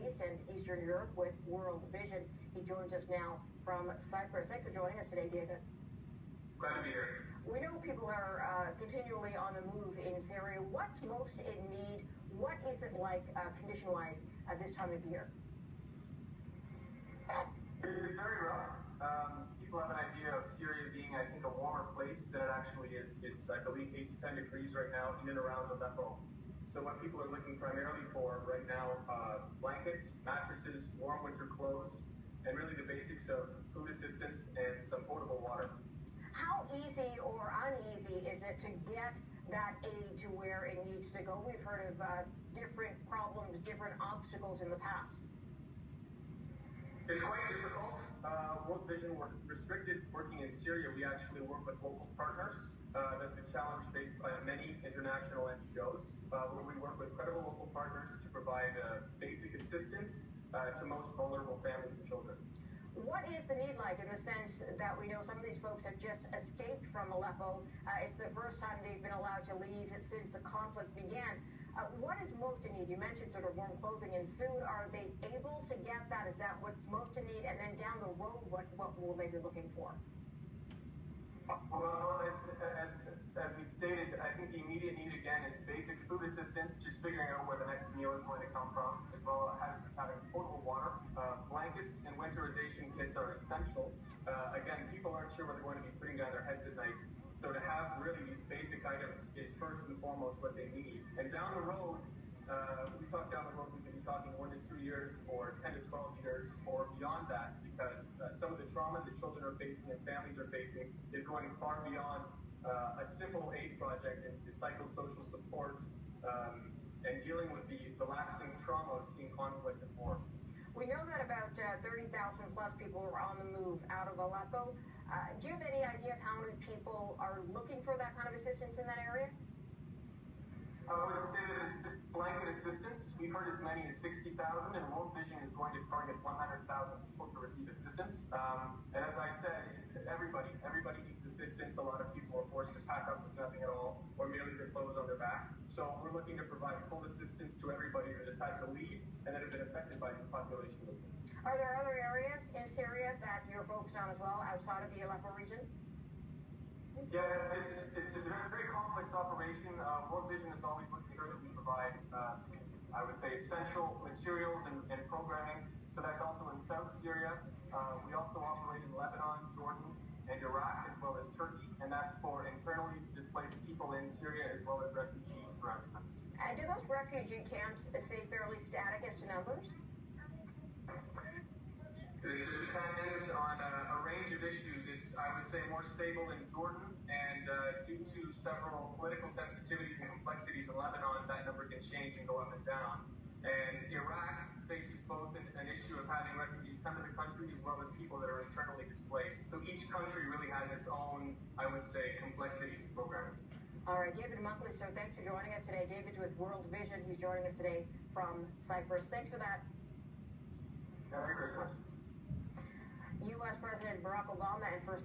East and Eastern Europe with World Vision. He joins us now from Cyprus. Thanks for joining us today, David. Glad to be here. We know people are continually on the move in Syria. What's most in need? What is it like condition-wise at this time of year? It's very rough. People have an idea of Syria being, I think, a warmer place than it actually is. It's, I believe, 8 to 10 degrees right now in and around Aleppo. So what people are looking primarily for right now, blankets, mattresses, warm winter clothes, and really the basics of food assistance and some potable water. How easy or uneasy is it to get that aid to where it needs to go? We've heard of different problems, different obstacles in the past. It's quite difficult. World Vision, we're restricted working in Syria. We actually work with local partners. That's a challenge faced by many international NGOs, where we work with credible local partners to provide basic assistance to most vulnerable families and children. What is the need like in the sense that we know some of these folks have just escaped from Aleppo? It's the first time they've been allowed to leave since the conflict began. What is most in need? You mentioned sort of warm clothing and food. Are they able to get that? Is that what's most in need? And then down the road, what will they be looking for? Well, as we stated, I think the immediate need again is basic food assistance, just figuring out where the next meal is going to come from, as well as having potable water. Blankets and winterization kits are essential. Again, people aren't sure what they're going to be putting down their heads at night. So to have really these basic items is first and foremost what they need. And down the road, we talk down the road, we could be talking 1 to 2 years or 10 to 12 years or beyond that, because some of the trauma that children are facing and families are facing is going far beyond a simple aid project into psychosocial support and dealing with the lasting trauma of seeing conflict and war. We know that about 30,000 plus people are on the move out of Aleppo. Do you have any idea of how many people are looking for that kind of assistance in that area? I would say that it's blanket assistance. We've heard as many as 60,000, and World Vision is going to target 100,000 people to receive assistance. And as I said, it's everybody. Everybody needs assistance. A lot of people are forced to pack up with nothing at all, or merely their clothes on their back. So we're looking to provide full assistance to everybody that has had to leave and that have been affected by these population movements. Are there other areas in Syria that you're focused on as well, outside of the Aleppo region? Yes, it's a very complex operation. World Vision is always looking for that we provide, I would say, essential materials and programming. So that's also in South Syria. We also operate in Lebanon, Jordan, and Iraq, as well as Turkey. And that's for internally displaced people in Syria, as well as refugees throughout the country. And do those refugee camps stay fairly static as to numbers? It depends on a range of issues. It's, I would say, more stable in Jordan, and due to several political sensitivities and complexities in Lebanon, that number can change and go up and down. And Iraq faces both an issue of having refugees come to the country as well as people that are internally displaced. So each country really has its own, I would say, complexities in programming. All right, David Muckley, so thanks for joining us today. David's with World Vision. He's joining us today from Cyprus. Thanks for that. Merry Christmas. U.S. President Barack Obama and First